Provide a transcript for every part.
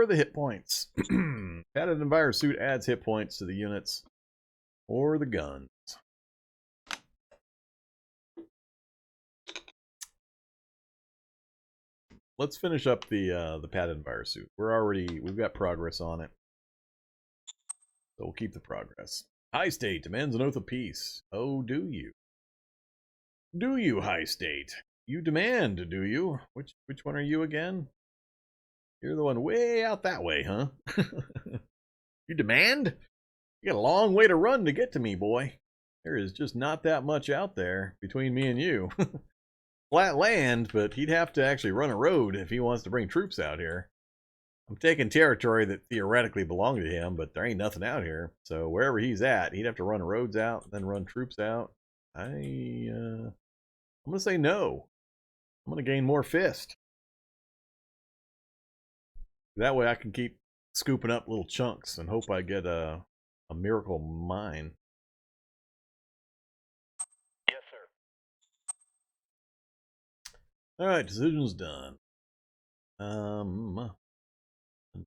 or the hit points. Padded Enviro suit adds hit points to the units or the guns. Let's finish up the padded Enviro suit. We've got progress on it. So we'll keep the progress. High State demands an oath of peace. Oh, do you? Do you, High State? You demand, do you? Which one are you again? You're the one way out that way, huh? You demand? You got a long way to run to get to me, boy. There is just not that much out there between me and you. Flat land, but he'd have to actually run a road if he wants to bring troops out here. I'm taking territory that theoretically belonged to him, but there ain't nothing out here. So wherever he's at, he'd have to run roads out, then run troops out. I'm gonna say no. I'm gonna gain more fist. That way I can keep scooping up little chunks and hope I get a miracle mine. Yes, sir. Alright, decision's done.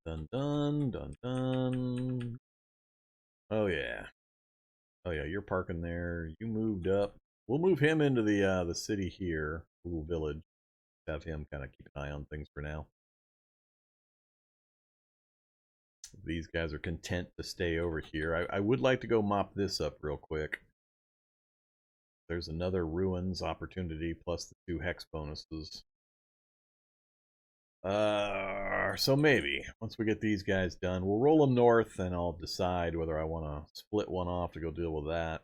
Dun dun dun dun. Oh yeah. Oh yeah, you're parking there. You moved up. We'll move him into the city here, little village. Have him kind of keep an eye on things for now. These guys are content to stay over here. I would like to go mop this up real quick. There's another ruins opportunity plus the 2 hex bonuses. So maybe once we get these guys done, we'll roll them north, and I'll decide whether I want to split one off to go deal with that,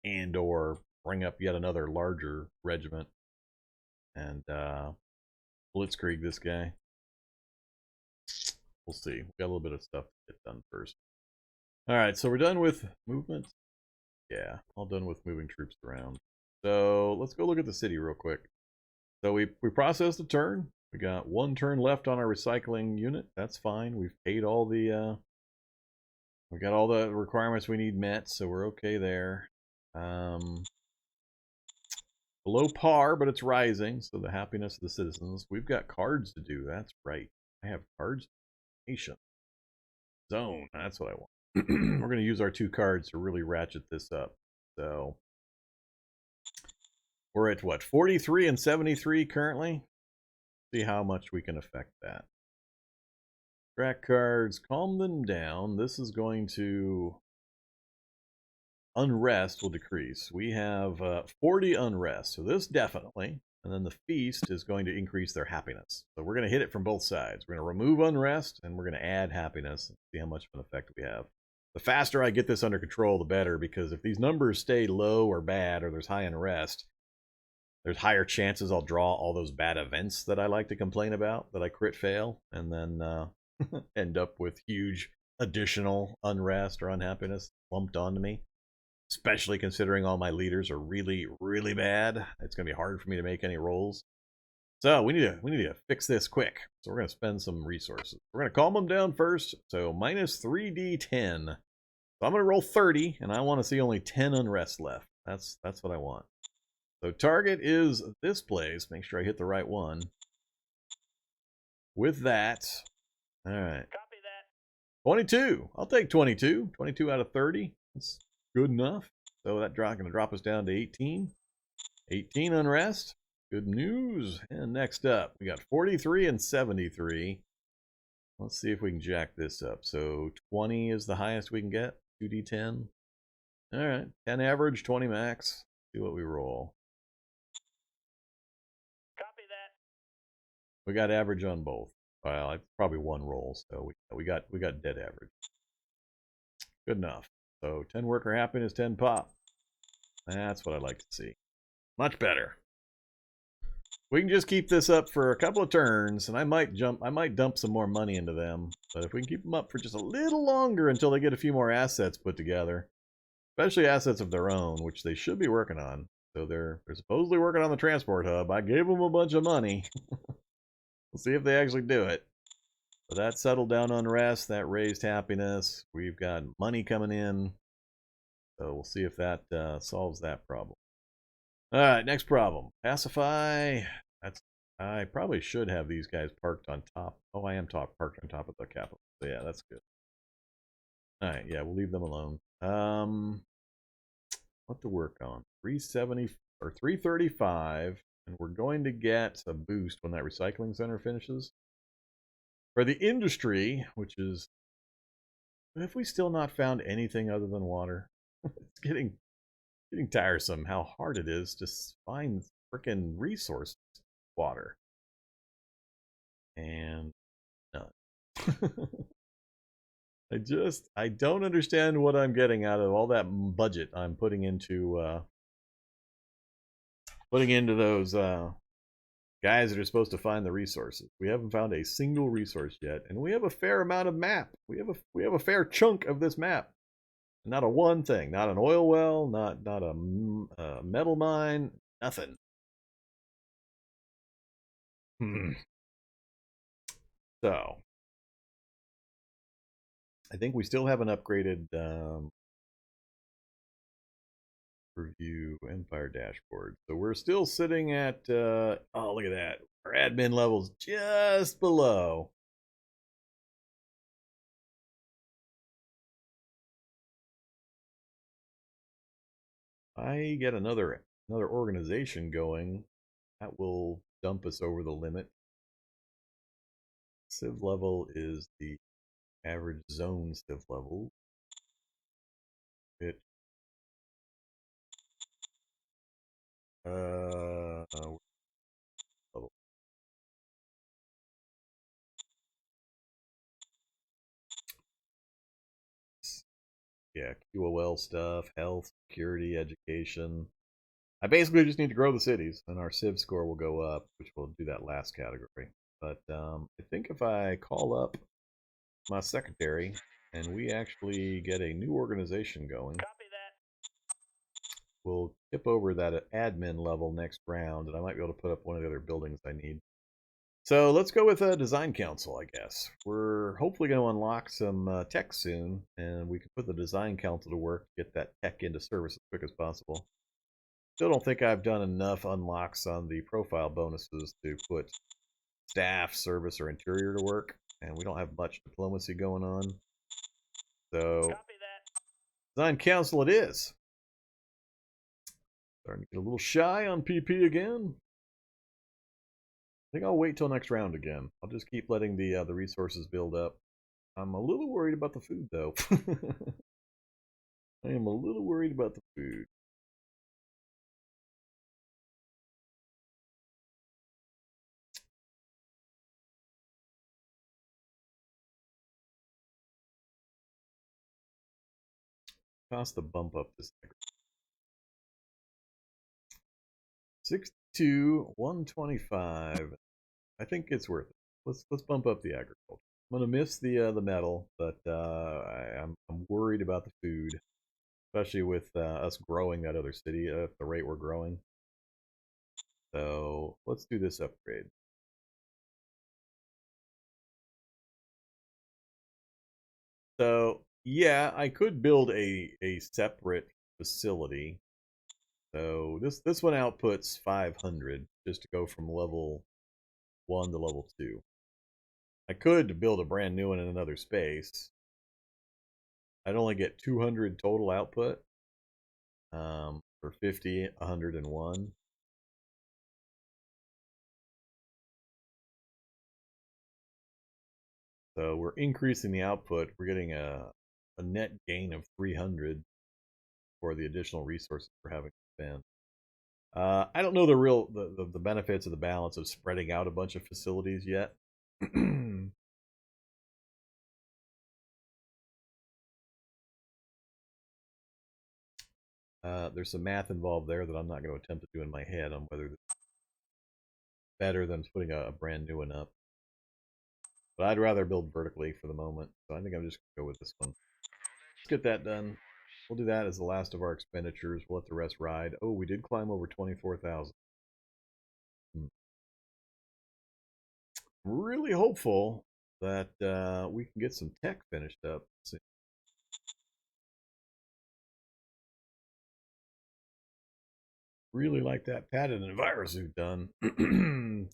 and or bring up yet another larger regiment and blitzkrieg this guy. We'll see. We've got a little bit of stuff to get done first. Alright, so we're done with movement. Yeah, all done with moving troops around. So let's go look at the city real quick. So we processed a turn. We got 1 turn left on our recycling unit. That's fine. We've paid all the we got all the requirements we need met, so we're okay there. Below par, but it's rising, so the happiness of the citizens. We've got cards to do. That's right. I have cards. Nation. Zone. That's what I want. We're going to use our 2 cards to really ratchet this up. So we're at what, 43 and 73 currently? See how much we can affect that. Track cards, calm them down. This is going to... Unrest will decrease. We have 40 unrest, so this definitely. And then the feast is going to increase their happiness. So we're going to hit it from both sides. We're going to remove unrest, and we're going to add happiness and see how much of an effect we have. The faster I get this under control, the better, because if these numbers stay low or bad, or there's high unrest, there's higher chances I'll draw all those bad events that I like to complain about, that I crit fail, and then end up with huge additional unrest or unhappiness lumped onto me. Especially considering all my leaders are really, really bad. It's going to be hard for me to make any rolls. So we need to fix this quick. So we're going to spend some resources. We're going to calm them down first. So minus 3d10. So I'm going to roll 30, and I want to see only 10 unrest left. That's what I want. So target is this place. Make sure I hit the right one. With that, all right. Copy that. 22. I'll take 22. 22 out of 30. That's good enough. So that going to drop us down to 18. 18 unrest. Good news. And next up, we got 43 and 73. Let's see if we can jack this up. So 20 is the highest we can get. 2d10. All right. 10 average, 20 max. See what we roll. Copy that. We got average on both. Well, probably 1 roll, so we got dead average. Good enough. So 10 worker happiness, 10 pop. That's what I'd like to see. Much better. We can just keep this up for a couple of turns, and I might dump some more money into them. But if we can keep them up for just a little longer until they get a few more assets put together, especially assets of their own, which they should be working on. So they're supposedly working on the transport hub. I gave them a bunch of money. We'll see if they actually do it. So that settled down unrest, that raised happiness. We've got money coming in. So we'll see if that solves that problem. Alright, next problem. Pacify. That's I probably should have these guys parked on top. Oh, I am parked on top of the capital. So yeah, that's good. All right, yeah, we'll leave them alone. What to work on? 370 or 335, and we're going to get a boost when that recycling center finishes. For the industry, which is, have we still not found anything other than water? It's getting tiresome how hard it is to find freaking resources. Water and none. I don't understand what I'm getting out of all that budget I'm putting into those guys that are supposed to find the resources. We haven't found a single resource yet, and we have a fair amount of map. We have a fair chunk of this map. Not a one thing, not an oil well, not a metal mine, nothing. So, I think we still haven't upgraded review Empire dashboard. So we're still sitting at oh, look at that. Our admin level's just below. I get another organization going, that will dump us over the limit. Civ level is the average zone civ level. It level. Yeah, QOL stuff, health, security, education. I basically just need to grow the cities, and our civ score will go up, which will do that last category. But I think if I call up my secretary and we actually get a new organization going, Copy that. we'll tip over that admin level next round, and I might be able to put up one of the other buildings I need. So let's go with a design council, I guess. We're hopefully going to unlock some tech soon, and we can put the design council to work to get that tech into service as quick as possible. Still don't think I've done enough unlocks on the profile bonuses to put staff, service, or interior to work, and we don't have much diplomacy going on. So, Copy that. design council it is. Starting to get a little shy on PP again. I think I'll wait till next round again. I'll just keep letting the resources build up. I'm a little worried about the food, though. I am a little worried about the food. Cost to bump up this 62, 125. I think it's worth it. Let's bump up the agriculture. I'm gonna miss the metal, but I'm worried about the food, especially with us growing that other city at the rate we're growing. So let's do this upgrade. So yeah, I could build a separate facility. So this one outputs 500 just to go from level 1 to level 2. I could build a brand new one in another space. I'd only get 200 total output for 50, 101. So we're increasing the output. We're getting a net gain of 300 for the additional resources we're having to spend. I don't know the benefits of the balance of spreading out a bunch of facilities yet. There's some math involved there that I'm not going to attempt to do in my head on whether it's better than putting a brand new one up. But I'd rather build vertically for the moment, so I think I'm just going to go with this one. Let's get that done. We'll do that as the last of our expenditures. We'll let the rest ride. Oh, we did climb over 24,000. Really hopeful that we can get some tech finished up soon. really like that padded envirosuit done,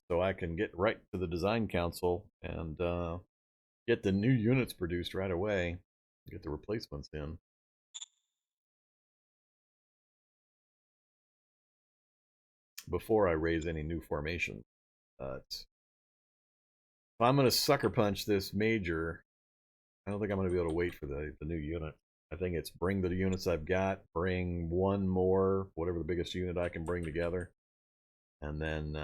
so I can get right to the design council and get the new units produced right away. Get the replacements in. Before I raise any new formation. But if I'm going to sucker punch this major, I don't think I'm going to be able to wait for the new unit. I think it's bring the units I've got, bring one more, whatever the biggest unit I can bring together, and then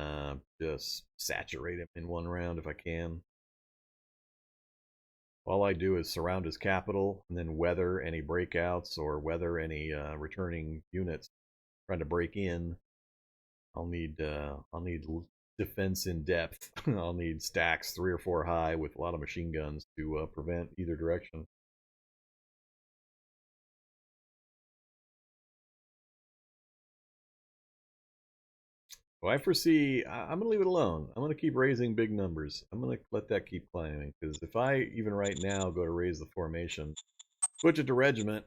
just saturate him in one round if I can. All I do is surround his capital and then weather any breakouts or weather any returning units trying to break in. I'll need defense in depth. I'll need stacks 3 or 4 high with a lot of machine guns to prevent either direction. Well, I foresee I'm gonna leave it alone. I'm gonna keep raising big numbers. I'm gonna let that keep climbing because if I even right now go to raise the formation, switch it to regiment,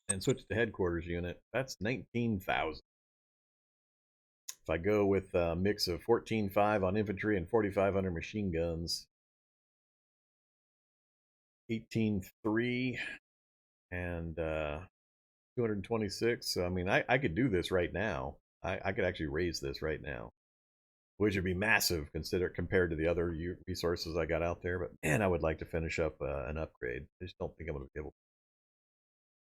and switch it to headquarters unit, that's 19,000. If I go with a mix of 14.5 on infantry and 4,500 machine guns, 18.3 and 226. So I mean, I could do this right now. I could actually raise this right now, which would be massive compared to the other resources I got out there. But man, I would like to finish up an upgrade. I just don't think I'm going to be able to.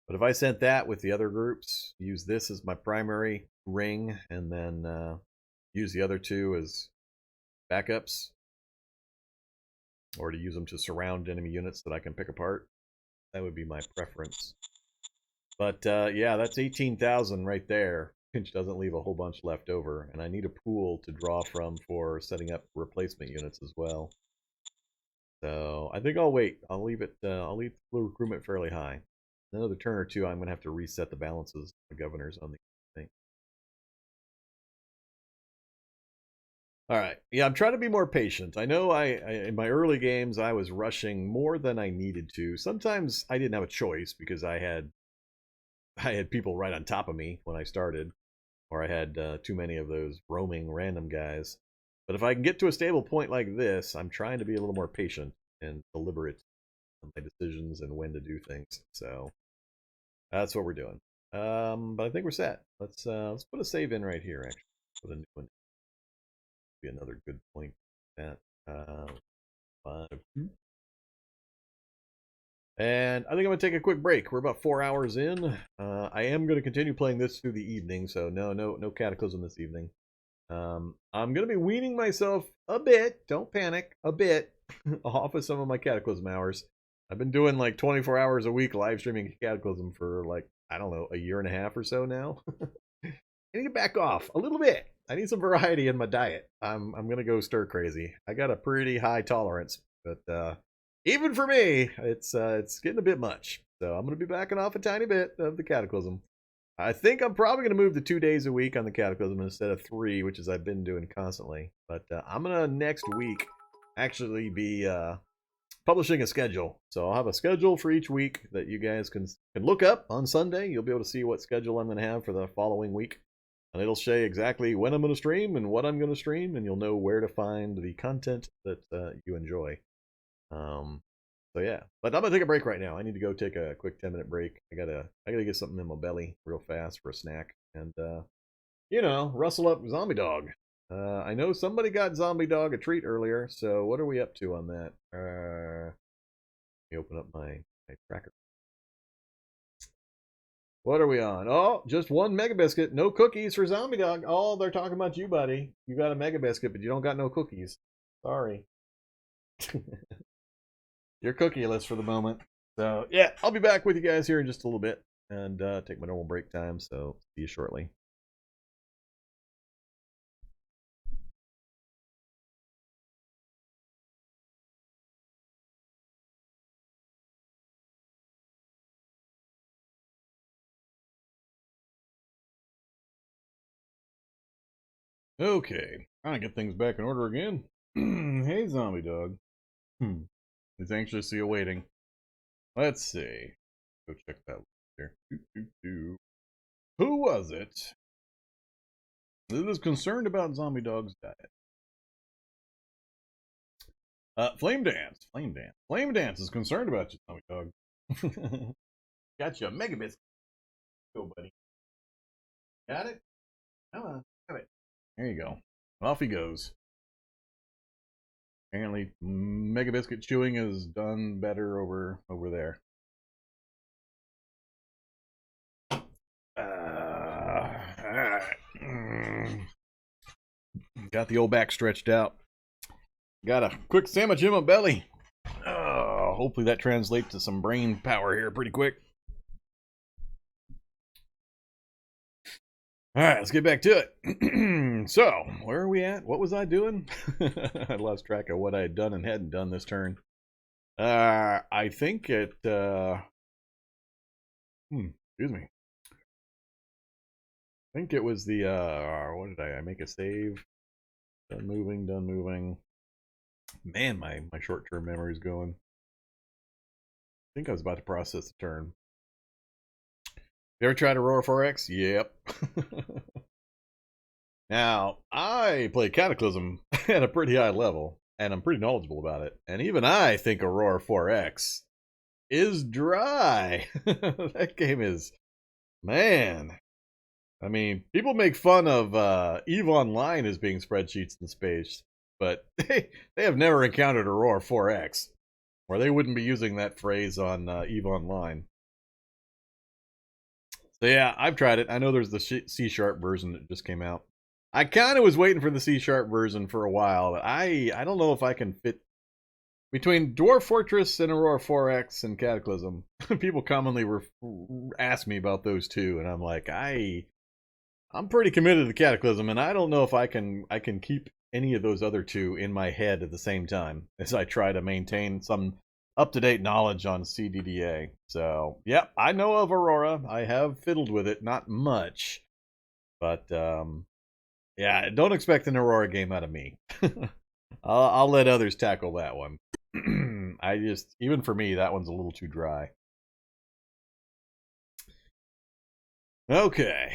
But if I sent that with the other groups, use this as my primary ring, and then use the other two as backups, or to use them to surround enemy units that I can pick apart, that would be my preference. But yeah, that's 18,000 right there, which doesn't leave a whole bunch left over. And I need a pool to draw from for setting up replacement units as well. So I think I'll wait. I'll leave it. I'll leave the recruitment fairly high. Another turn or two, I'm going to have to reset the balances, the governors on the thing. All right. Yeah, I'm trying to be more patient. I know I in my early games I was rushing more than I needed to. Sometimes I didn't have a choice because I had people right on top of me when I started, or I had too many of those roaming random guys. But if I can get to a stable point like this, I'm trying to be a little more patient and deliberate on my decisions and when to do things. So that's what we're doing. But I think we're set. Let's put a save in right here. Actually, put a new one. Be another good point. That 5. And I think I'm going to take a quick break. We're about 4 hours in. I am going to continue playing this through the evening, so no Cataclysm this evening. I'm going to be weaning myself a bit, don't panic, a bit, off of some of my Cataclysm hours. I've been doing like 24 hours a week live streaming Cataclysm for like, I don't know, a year and a half or so now. I need to back off a little bit. I need some variety in my diet. I'm going to go stir crazy. I got a pretty high tolerance, but even for me, it's getting a bit much. So I'm going to be backing off a tiny bit of the Cataclysm. I think I'm probably going to move to 2 days a week on the Cataclysm instead of 3, which is I've been doing constantly. But I'm going to next week actually be publishing a schedule. So I'll have a schedule for each week that you guys can look up on Sunday. You'll be able to see what schedule I'm going to have for the following week. And it'll show you exactly when I'm going to stream and what I'm going to stream, and you'll know where to find the content that you enjoy. So yeah, but I'm gonna take a break right now. I need to go take a quick 10-minute break. I gotta get something in my belly real fast for a snack, and rustle up Zombie Dog. I know somebody got Zombie Dog a treat earlier. So what are we up to on that? Let me open up my tracker. What are we on? Oh, just 1 mega biscuit. No cookies for Zombie Dog. Oh, they're talking about you, buddy. You got a mega biscuit, but you don't got no cookies. Sorry. You're cookieless for the moment. So yeah, I'll be back with you guys here in just a little bit and take my normal break time. So see you shortly. Okay, trying to get things back in order again. Hey, Zombie Dog. He's anxiously awaiting. Let's see. Go check that here. Who was it? This is concerned about zombie dog's diet. Flame Dance. Flame Dance is concerned about you, zombie dog. Got you a mega biscuit. Go, buddy. Got it? Come on. Have it. There you go. Off he goes. Apparently, mega biscuit chewing is done better over there. Alright. Got the old back stretched out. Got a quick sandwich in my belly. Hopefully that translates to some brain power here pretty quick. Alright, let's get back to it. So, where are we at? What was I doing? I lost track of what I had done and hadn't done this turn. I think it... excuse me. I think it was the... what did I make a save? Done moving. Man, my short-term memory's going. I think I was about to process the turn. You ever tried Aurora 4X? Yep. Now, I play Cataclysm at a pretty high level, and I'm pretty knowledgeable about it. And even I think Aurora 4X is dry. That game is... Man. I mean, people make fun of EVE Online as being spreadsheets in space, but they have never encountered Aurora 4X, or they wouldn't be using that phrase on EVE Online. So yeah, I've tried it. I know there's the C# version that just came out. I kind of was waiting for the C# version for a while, but I don't know if I can fit between Dwarf Fortress and Aurora 4X and Cataclysm. People commonly ask me about those two, and I'm like, I'm pretty committed to Cataclysm, and I don't know if I can keep any of those other two in my head at the same time as I try to maintain some up-to-date knowledge on CDDA. So, yeah, I know of Aurora. I have fiddled with it, not much. But, yeah, don't expect an Aurora game out of me. I'll let others tackle that one. Even for me, that one's a little too dry. Okay.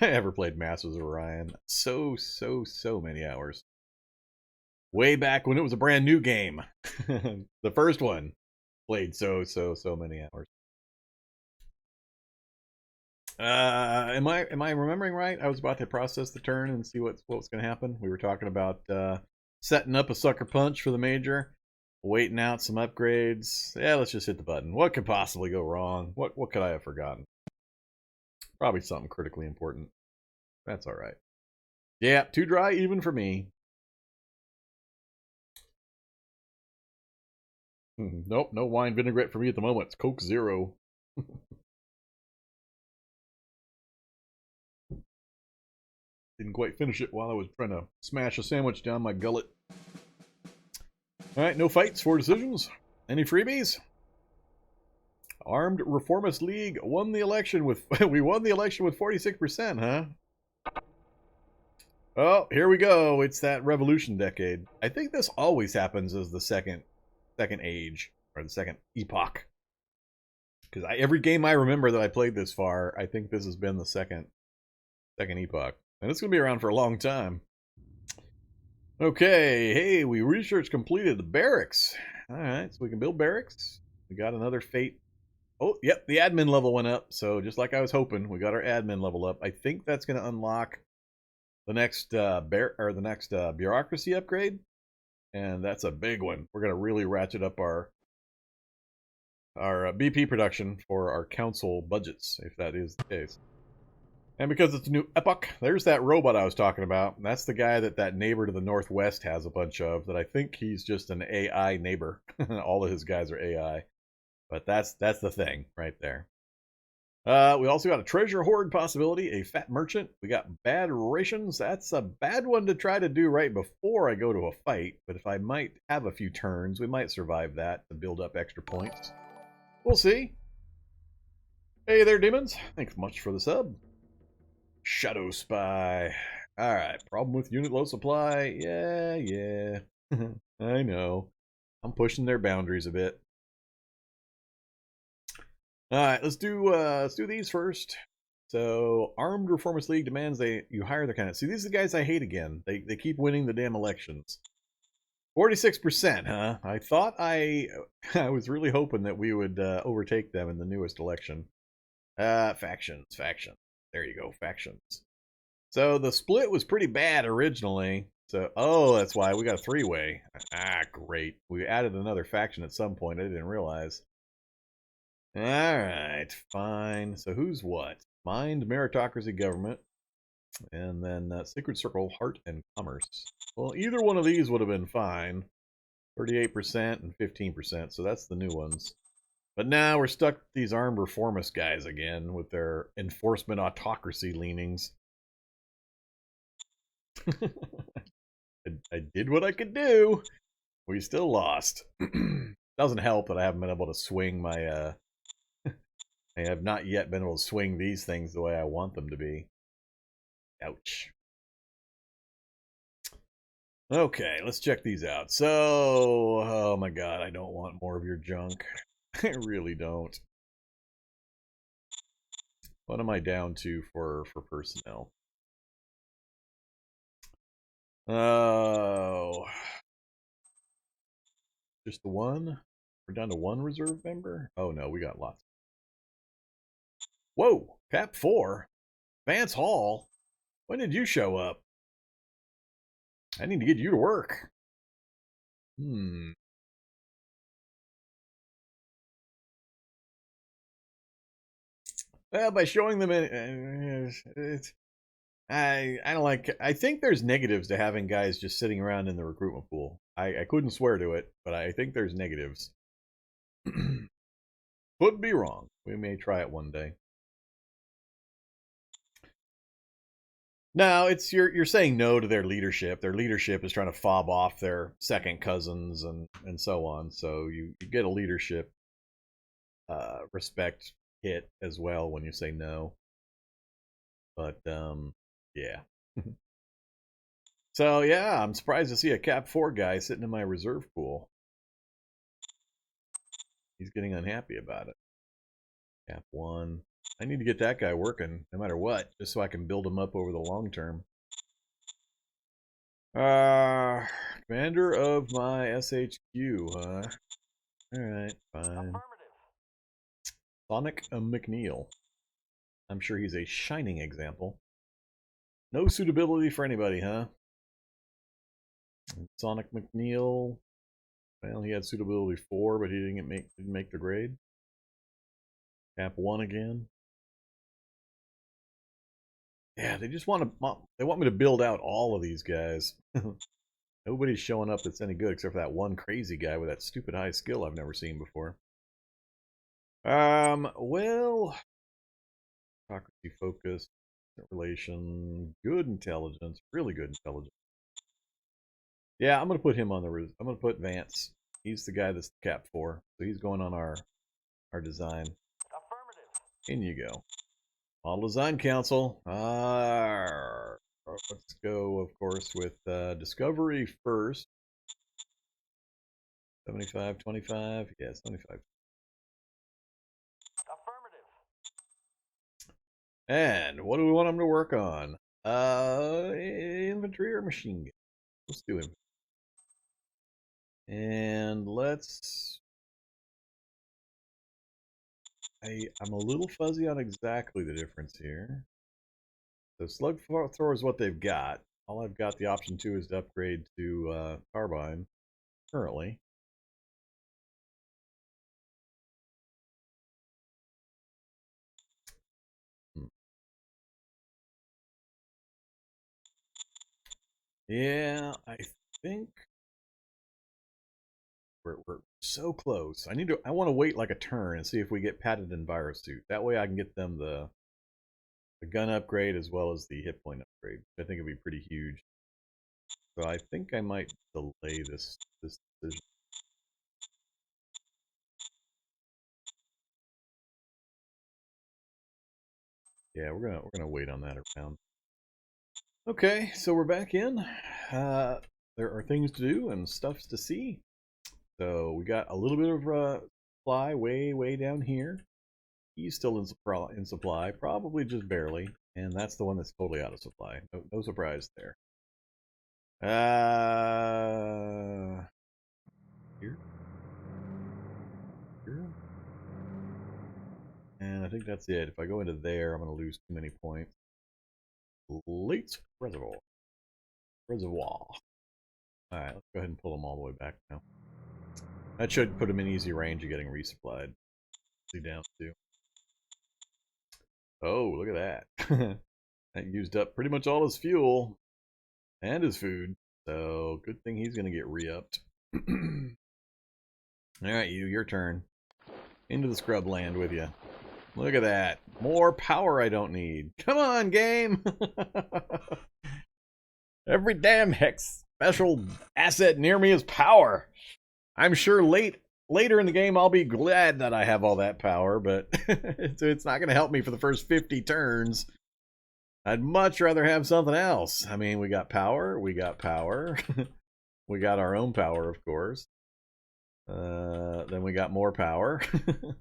I ever played Masters of Orion. So many hours. Way back when it was a brand new game. The first one. Played so many hours. Am I remembering right? I was about to process the turn and see what's going to happen. We were talking about setting up a sucker punch for the major, waiting out some upgrades. Yeah, let's just hit the button. What could possibly go wrong? What could I have forgotten? Probably something critically important. That's all right. Yeah, too dry even for me. Nope, no wine vinaigrette for me at the moment. It's Coke Zero. Didn't quite finish it while I was trying to smash a sandwich down my gullet. Alright, no fights, 4 decisions. Any freebies? Armed Reformist League won the election with... we won the election with 46%, huh? Oh, here we go. It's that revolution decade. I think this always happens as the second age, or the second epoch. Because every game I remember that I played this far, I think this has been the second epoch. And it's going to be around for a long time. Okay, hey, we research completed the barracks. Alright, so we can build barracks. We got another fate. Oh, yep, the admin level went up. So just like I was hoping, we got our admin level up. I think that's going to unlock the next bureaucracy upgrade. And that's a big one. We're going to really ratchet up our BP production for our council budgets, if that is the case. And because it's a new epoch, there's that robot I was talking about. That's the guy that neighbor to the northwest has a bunch of, that I think he's just an AI neighbor. All of his guys are AI. But that's the thing right there. We also got a treasure hoard possibility, a fat merchant. We got bad rations. That's a bad one to try to do right before I go to a fight. But if I might have a few turns, we might survive that to build up extra points. We'll see. Hey there, demons. Thanks much for the sub. Shadow Spy. Alright, problem with unit low supply. Yeah. I know. I'm pushing their boundaries a bit. Alright, let's do these first. So, Armed Reformist League demands you hire their kind of. See, these are the guys I hate again. They keep winning the damn elections. 46%, huh? I thought I was really hoping that we would overtake them in the newest election. Factions. There you go, factions. So the split was pretty bad originally. So, oh, that's why we got a three-way. Ah, great. We added another faction at some point. I didn't realize. All right, fine. So who's what? Mind, Meritocracy, Government, and then Sacred Circle, Heart, and Commerce. Well, either one of these would have been fine. 38% and 15%, so that's the new ones. But now we're stuck with these armed reformist guys again with their enforcement autocracy leanings. I did what I could do. We still lost. Doesn't help that I haven't been able to swing my I have not yet been able to swing these things the way I want them to be. Ouch. Okay, let's check these out. So, oh my god, I don't want more of your junk. I really don't. What am I down to for personnel? Oh, just the one? We're down to one reserve member? Oh no, we got lots. Whoa, Cap 4? Vance Hall? When did you show up? I need to get you to work. Well, by showing them I don't like. I think there's negatives to having guys just sitting around in the recruitment pool. I couldn't swear to it, but I think there's negatives. Could be wrong. We may try it one day. Now it's you're saying no to their leadership. Their leadership is trying to fob off their second cousins and so on. So you get a leadership respect hit as well when you say no. But yeah. So yeah, I'm surprised to see a Cap 4 guy sitting in my reserve pool. He's getting unhappy about it. Cap 1. I need to get that guy working no matter what, just so I can build him up over the long term. Commander of my SHQ, huh? Alright, fine. Sonic McNeil. I'm sure he's a shining example. No suitability for anybody, huh? Sonic McNeil. Well, he had suitability 4, but he didn't make the grade. Cap 1 again. Yeah, they just want me to build out all of these guys. Nobody's showing up that's any good except for that one crazy guy with that stupid high skill I've never seen before. Well, autocracy focus, relation, good intelligence, really good intelligence. Yeah, I'm gonna put him on the roof. I'm gonna put Vance. He's the guy that's Cap 4, so he's going on our design. Affirmative. In you go. Model Design Council. Let's go, of course, with Discovery first. 75, 25. Yeah, 75. Affirmative. And what do we want them to work on? Infantry or machine gun? Let's do infantry. And let's... I'm a little fuzzy on exactly the difference here. So slug thrower is what they've got. All I've got the option to is to upgrade to carbine currently. Yeah, I think we're so close. I want to wait like a turn and see if we get padded in virus suit. That way I can get them the gun upgrade as well as the hit point upgrade. I think it'd be pretty huge. So I think I might delay this decision. Yeah, we're gonna wait on that around. Okay, so we're back in. There are things to do and stuff to see. So we got a little bit of fly way down here. He's still in supply, probably just barely. And that's the one that's totally out of supply. No surprise there. Here. And I think that's it. If I go into there, I'm going to lose too many points. Late reservoir. Alright, let's go ahead and pull them all the way back now. That should put him in easy range of getting resupplied. See down to. Oh, look at that. That used up pretty much all his fuel and his food. So, good thing he's going to get re-upped. Alright, your turn. Into the scrub land with you. Look at that. More power I don't need. Come on, game! Every damn hex special asset near me is power. I'm sure later in the game I'll be glad that I have all that power, but it's not going to help me for the first 50 turns. I'd much rather have something else. I mean, we got power. We got our own power, of course. Then we got more power.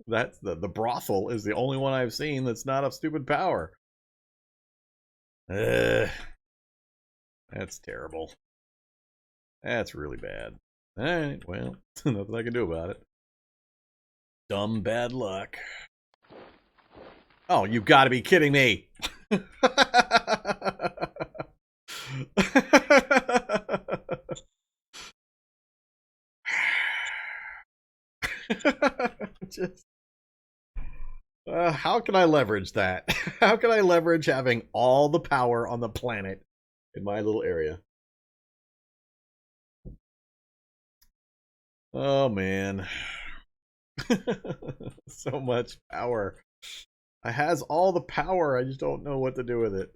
That's the brothel is the only one I've seen that's not a stupid power. That's terrible. That's really bad. Alright, well, nothing I can do about it. Dumb bad luck. Oh, you gotta be kidding me! Just, how can I leverage that? How can I leverage having all the power on the planet in my little area? Oh man. So much power. I has all the power, I just don't know what to do with it.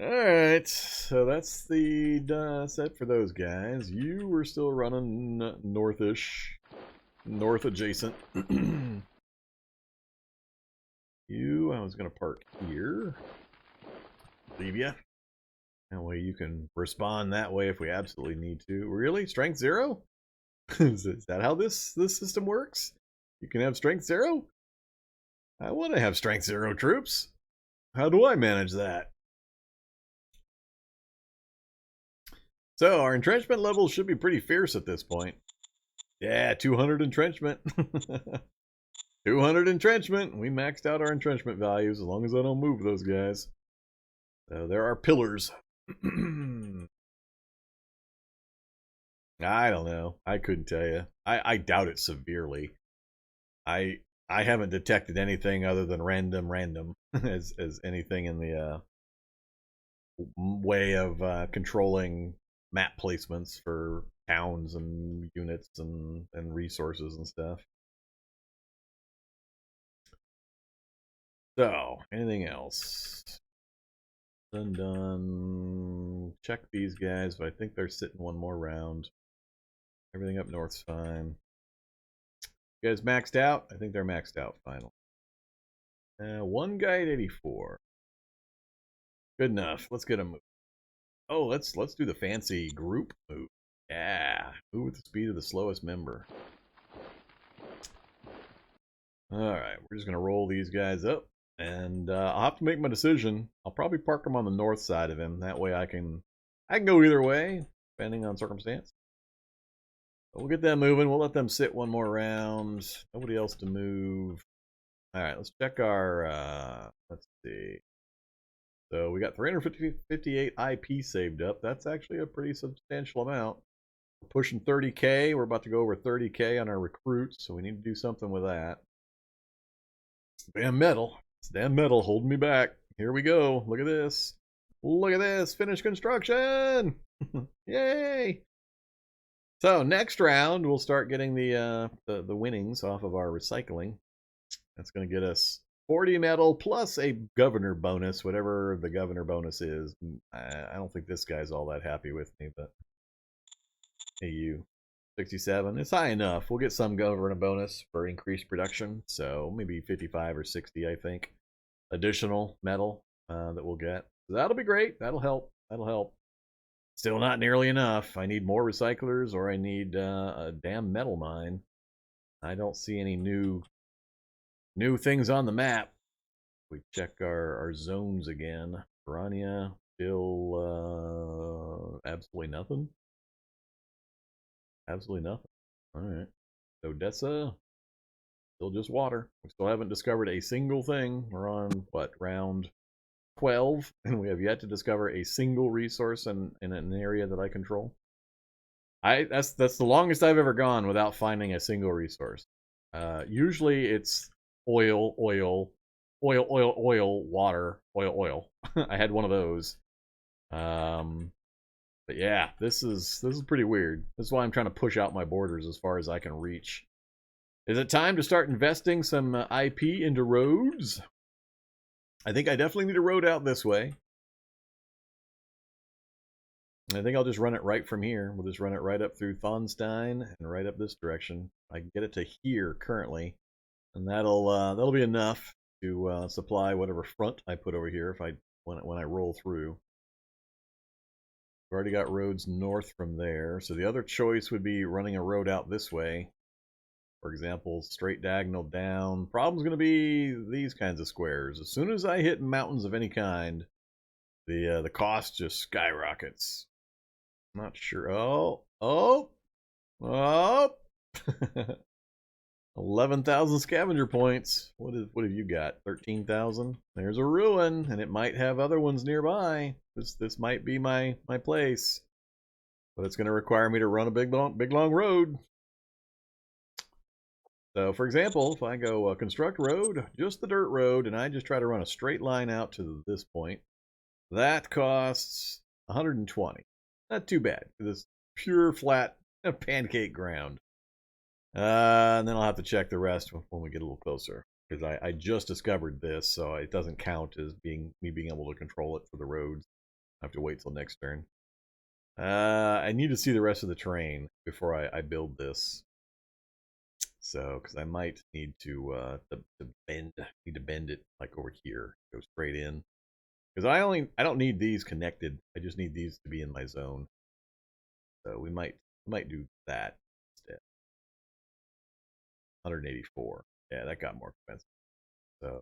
Alright, so that's the set for those guys. You were still running northish. North adjacent. You, I was going to park here. Leave ya. That way you can respond that way if we absolutely need to. Really? Strength 0? Is that how this system works? You can have strength 0? I want to have strength 0 troops. How do I manage that? So our entrenchment levels should be pretty fierce at this point. Yeah, 200 entrenchment. 200 entrenchment. We maxed out our entrenchment values as long as I don't move those guys. So there are pillars. I don't know. I couldn't tell you. I doubt it severely. I haven't detected anything other than random as anything in the way of controlling map placements for towns and units and resources and stuff. So, anything else? Done. Check these guys, but I think they're sitting one more round. Everything up north's fine. You guys maxed out? I think they're maxed out final. One guy at 84. Good enough. Let's get a move. Oh, let's do the fancy group move. Yeah, move with the speed of the slowest member. Alright, we're just going to roll these guys up. And I'll have to make my decision. I'll probably park them on the north side of him. That way I can go either way, depending on circumstance. But we'll get them moving. We'll let them sit one more round. Nobody else to move. Alright, let's check our, let's see. So we got 358 IP saved up. That's actually a pretty substantial amount. We're pushing 30k. We're about to go over 30k on our recruits, so we need to do something with that. Damn metal. It's damn metal holding me back. Here we go. Look at this. Look at this. Finished construction. Yay. So next round, we'll start getting the winnings off of our recycling. That's going to get us 40 metal plus a governor bonus, whatever the governor bonus is. I don't think this guy's all that happy with me, but hey, you. 67. It's high enough. We'll get some governor bonus for increased production, so maybe 55 or 60, I think. Additional metal that we'll get. So that'll be great. That'll help. That'll help. Still not nearly enough. I need more recyclers, or I need a damn metal mine. I don't see any new New things on the map. We check our zones again. Piranha, still absolutely nothing. Absolutely nothing. Alright. Odessa, still just water. We still haven't discovered a single thing. We're on, what, round 12? And we have yet to discover a single resource in an area that I control. That's the longest I've ever gone without finding a single resource. Usually it's oil, water, oil. I had one of those. But yeah, this is pretty weird. This is why I'm trying to push out my borders as far as I can reach. Is it time to start investing some IP into roads? I think I definitely need a road out this way. I think I'll just run it right from here. We'll just run it right up through Thonstein and right up this direction. I can get it to here currently, and that'll be enough to supply whatever front I put over here if when I roll through. We've already got roads north from there, so the other choice would be running a road out this way. For example, straight diagonal down. Problem's going to be these kinds of squares. As soon as I hit mountains of any kind, the cost just skyrockets. Not sure. Oh. 11,000 scavenger points. What have you got? 13,000. There's a ruin, and it might have other ones nearby. This might be my place, but it's going to require me to run a big long road. So, for example, if I go construct road, just the dirt road, and I just try to run a straight line out to this point, that costs 120. Not too bad. This pure flat pancake ground. And then I'll have to check the rest when we get a little closer, because I just discovered this, so it doesn't count as me being able to control it for the roads. I have to wait till next turn. I need to see the rest of the terrain before I build this. So, because I might need to bend it like over here, go straight in. Because I don't need these connected. I just need these to be in my zone. So we might do that instead. 184. Yeah, that got more expensive. So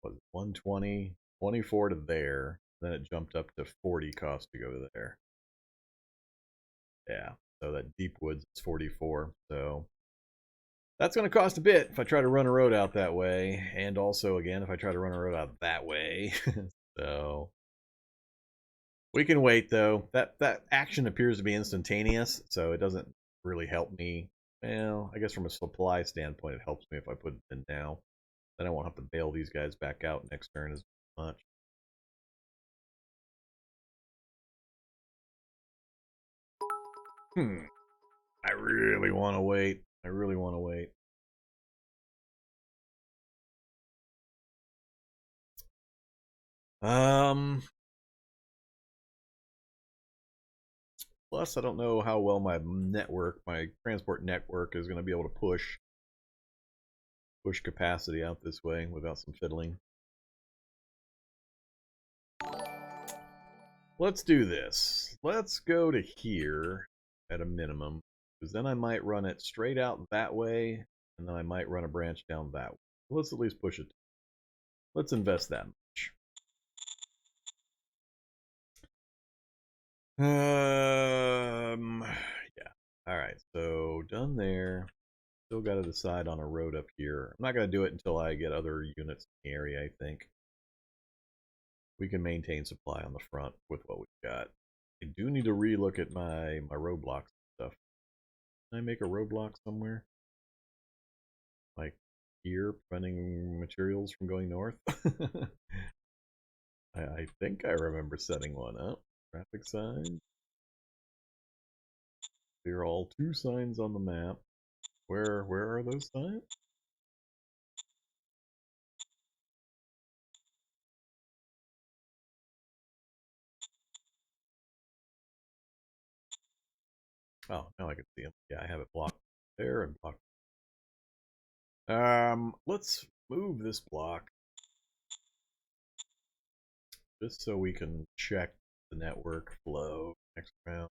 was it 120, 24 to there. Then it jumped up to 40 cost to go to there. Yeah. So that deep woods is 44. So that's going to cost a bit if I try to run a road out that way, and also again if I try to run a road out that way. So we can wait though. That action appears to be instantaneous, so it doesn't really help me. Well, I guess from a supply standpoint, it helps me if I put it in now. Then I won't have to bail these guys back out next turn as much. I really want to wait. I really want to wait. Plus, I don't know how well my transport network is going to be able to push capacity out this way without some fiddling. Let's do this. Let's go to here at a minimum, because then I might run it straight out that way, and then I might run a branch down that way. Let's at least push it. Let's invest that much. Yeah. All right. So done there. Still got to decide on a road up here. I'm not going to do it until I get other units in the area, I think. We can maintain supply on the front with what we've got. I do need to relook at my roadblocks stuff. Can I make a roadblock somewhere? Like here, preventing materials from going north? I think I remember setting one up. Traffic signs. There are all 2 signs on the map. Where are those signs? Oh, now I can see them. Yeah, I have it blocked there and blocked. Let's move this block just so we can check the network flow next round.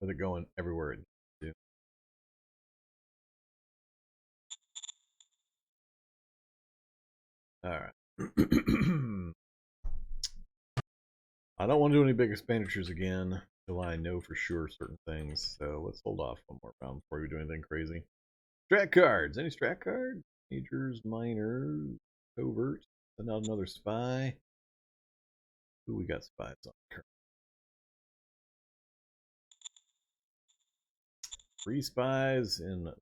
With it going everywhere it needs to. Alright. I don't want to do any big expenditures again until I know for sure certain things. So let's hold off one more round before we do anything crazy. Strat cards. Any strat cards? Majors, minors, covert. Send out another spy. Who we got spies on? 3 spies in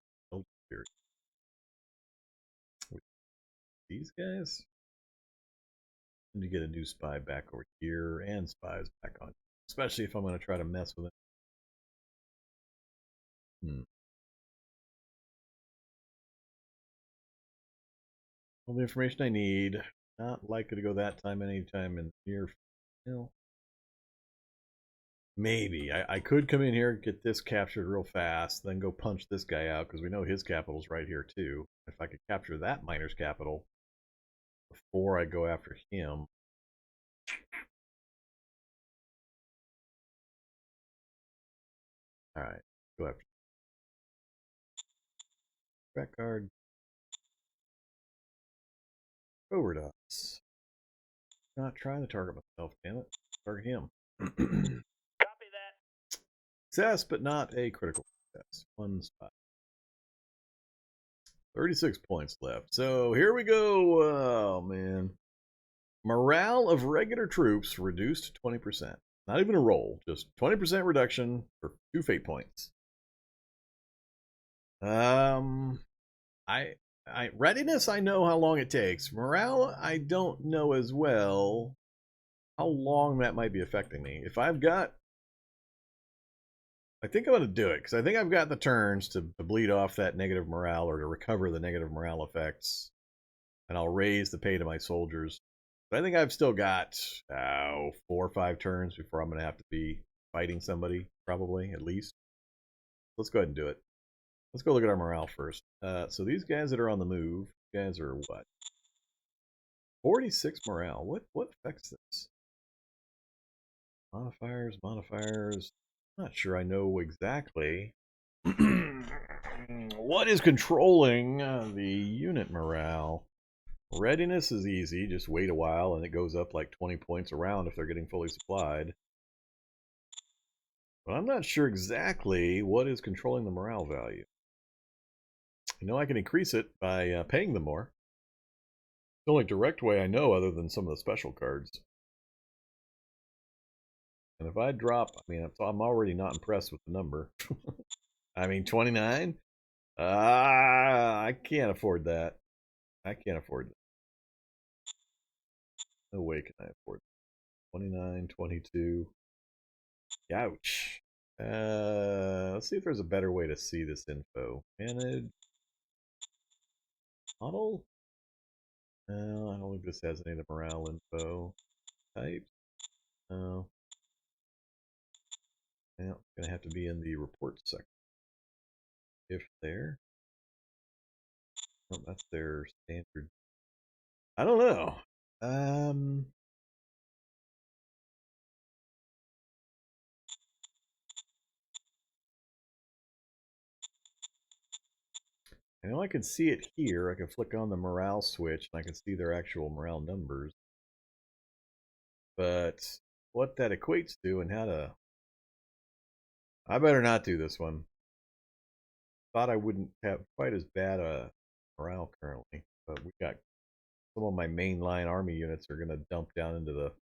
these guys. And to get a new spy back over here and spies back on, especially if I'm going to try to mess with it. All the information I need. Not likely to go that time anytime in near. Maybe I could come in here, get this captured real fast, then go punch this guy out because we know his capital's right here too. If I could capture that miner's capital before I go after him. All right, go after. Back card. Over to us. Not trying to target myself, damn it. Target him. Copy that. Success, but not a critical success. 1 spot. 36 points left. So here we go. Oh, man. Morale of regular troops reduced 20%. Not even a roll, just 20% reduction for 2 fate points. Readiness, I know how long it takes. Morale, I don't know as well how long that might be affecting me. If I've got, I think I'm going to do it because I think I've got the turns to bleed off that negative morale or to recover the negative morale effects, and I'll raise the pay to my soldiers. But I think I've still got 4 or 5 turns before I'm going to have to be fighting somebody, probably at least. Let's go ahead and do it. Let's go look at our morale first. So these guys that are on the move, guys are what? 46 morale. What affects this? Modifiers. Not sure I know exactly what is controlling the unit morale. Readiness is easy. Just wait a while and it goes up like 20 points a round if they're getting fully supplied. But I'm not sure exactly what is controlling the morale value. I know I can increase it by paying them more. The only direct way I know other than some of the special cards. And if I drop, I mean, I'm already not impressed with the number. I mean, 29? I can't afford that. I can't afford that. No way can I afford that. 29, 22. Ouch. Let's see if there's a better way to see this info. Manage. Model? No, I don't think this has any of the morale info. Type? No. Yeah, it's going to have to be in the report section. If there. Oh, that's their standard. I don't know. I know I can see it here. I can flick on the morale switch and I can see their actual morale numbers. But what that equates to and how to... I better not do this one. Thought I wouldn't have quite as bad a morale currently. But we got some of my mainline army units are going to dump down into the...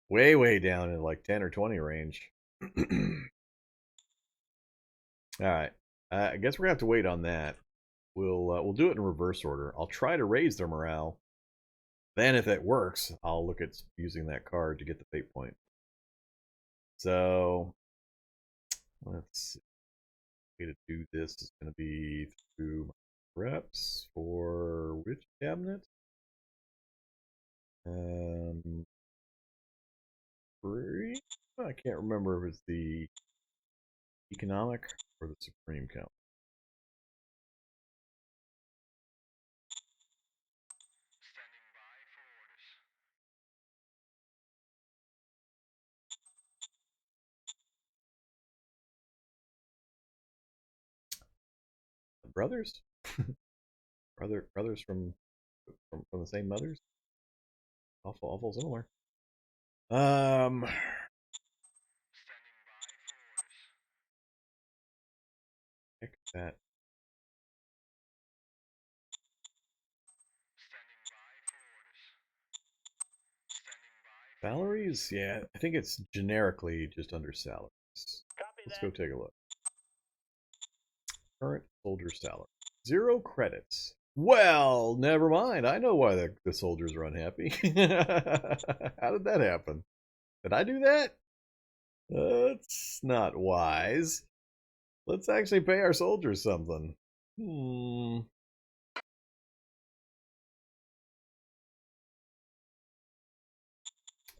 way down in like 10 or 20 range. Alright. I guess we're going to have to wait on that. We'll do it in reverse order. I'll try to raise their morale. Then if it works, I'll look at using that card to get the fate point. So let's see. The way to do this is going to be through my reps for which cabinet? Free? I can't remember if it's the economic or the supreme count. Brothers? Brothers from from the same mothers. Awful similar. Heck that. Salaries? Yeah, I think it's generically just under salaries. Let's go take a look. Current soldier salary. 0 credits. Well, never mind. I know why the soldiers are unhappy. How did that happen? Did I do that? That's not wise. Let's actually pay our soldiers something.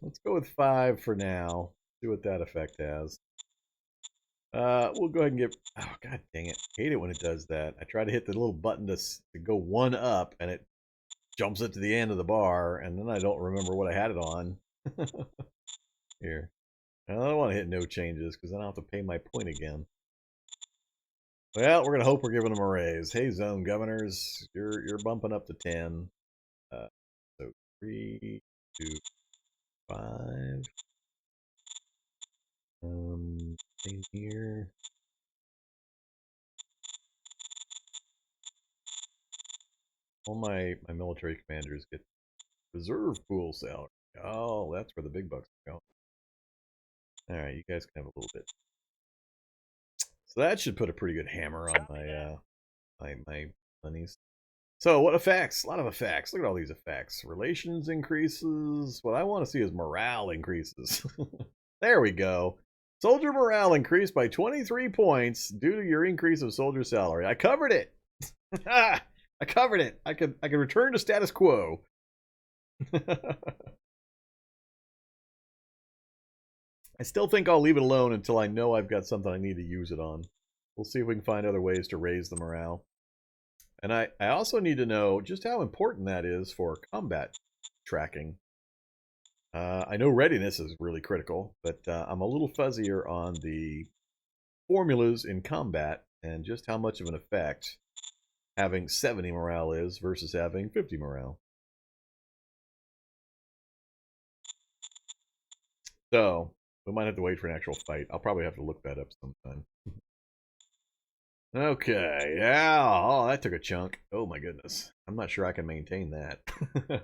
Let's go with 5 for now. See what that effect has. We'll go ahead and get... Oh, god dang it. I hate it when it does that. I try to hit the little button to go 1 up, and it jumps it to the end of the bar, and then I don't remember what I had it on. Here. I don't want to hit no changes, because then I'll have to pay my point again. Well, we're going to hope we're giving them a raise. Hey, zone governors, you're bumping up to 10. So 3, 2, 5. In here. All my military commanders get reserve pool salary. Oh, that's where the big bucks are going. All right, you guys can have a little bit. So that should put a pretty good hammer on my monies. So what effects? A lot of effects. Look at all these effects. Relations increases. What I want to see is morale increases. There we go. Soldier morale increased by 23 points due to your increase of soldier salary. I covered it. I covered it. I could return to status quo. I still think I'll leave it alone until I know I've got something I need to use it on. We'll see if we can find other ways to raise the morale. And I also need to know just how important that is for combat tracking. I know readiness is really critical, but I'm a little fuzzier on the formulas in combat and just how much of an effect having 70 morale is versus having 50 morale. So, we might have to wait for an actual fight. I'll probably have to look that up sometime. Okay, yeah. Oh, that took a chunk. Oh my goodness. I'm not sure I can maintain that.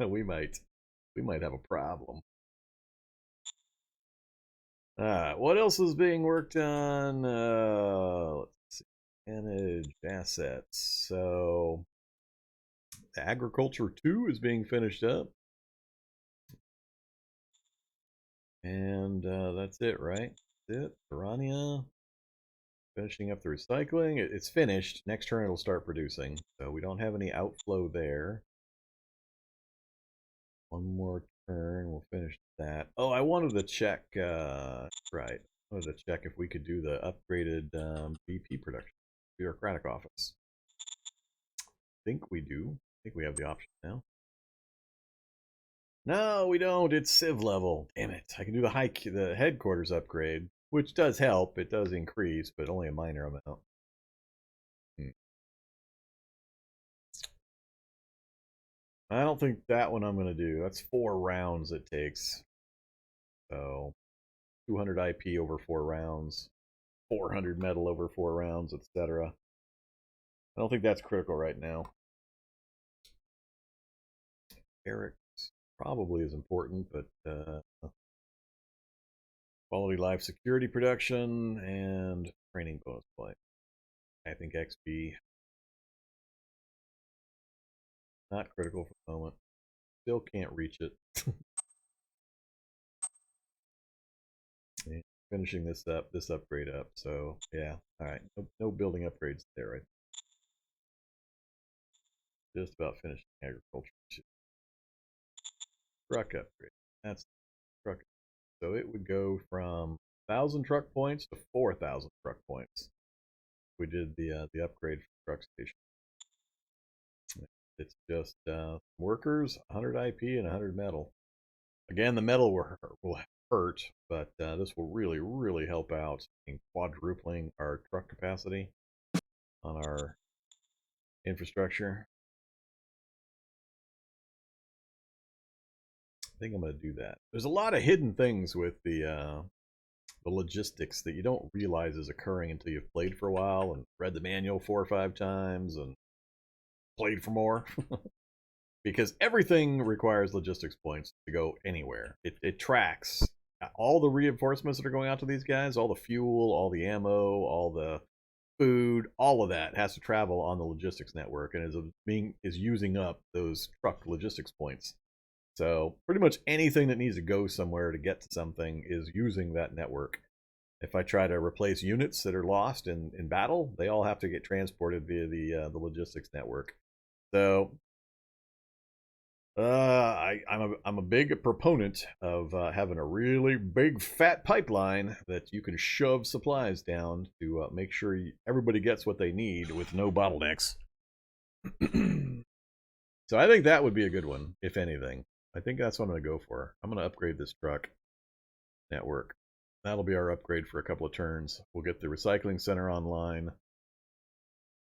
we might have a problem. What else is being worked on? Let's see. Manage assets. So, Agriculture 2 is being finished up. And that's it, right? That's it. Piranha. Finishing up the recycling. It's finished. Next turn it'll start producing. So we don't have any outflow there. One more turn. We'll finish that. Oh, I wanted to check. Right. I wanted to check if we could do the upgraded BP production. Bureaucratic office. I think we do. I think we have the option now. No, we don't. It's Civ level. Damn it. I can do the headquarters upgrade, which does help. It does increase, but only a minor amount. I don't think that one I'm going to do. That's 4 rounds it takes. So 200 IP over 4 rounds, 400 metal over 4 rounds, etc. I don't think that's critical right now. Eric's probably is important, but quality life security production and training bonus play. I think XP not critical for the moment. Still can't reach it. Yeah, finishing this upgrade up. So yeah, all right. No building upgrades there, right? Just about finished agriculture. Truck upgrade. That's truck. So it would go from 1,000 truck points to 4,000 truck points. We did the upgrade for truck station. It's just workers, 100 IP, and 100 metal. Again, the metal will hurt, but this will really help out in quadrupling our truck capacity on our infrastructure. think I'm going to do that. There's a lot of hidden things with the logistics that you don't realize is occurring until you've played for a while and read the manual 4 or 5 times and played for more. Because everything requires logistics points to go anywhere. It tracks all the reinforcements that are going out to these guys, all the fuel, all the ammo, all the food, all of that has to travel on the logistics network and is using up those truck logistics points. So pretty much anything that needs to go somewhere to get to something is using that network. If I try to replace units that are lost in battle, they all have to get transported via the logistics network. So I'm a big proponent of having a really big fat pipeline that you can shove supplies down to make sure everybody gets what they need with no bottlenecks. So I think that would be a good one, if anything. I think that's what I'm going to go for. I'm going to upgrade this truck network. That'll be our upgrade for a couple of turns. We'll get the recycling center online.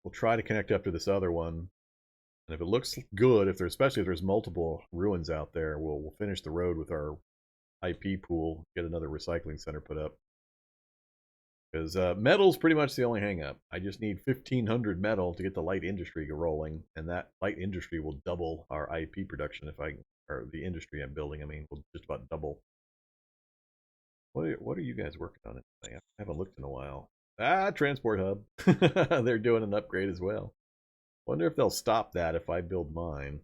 We'll try to connect up to this other one. And if it looks good, especially if there's multiple ruins out there, we'll finish the road with our IP pool, get another recycling center put up. Because metal's pretty much the only hang-up. I just need 1,500 metal to get the light industry rolling, and that light industry will double our IP production or the industry I'm building, I mean, will just about double. What are you guys working on? I haven't looked in a while. Transport hub. They're doing an upgrade as well. Wonder if they'll stop that if I build mine.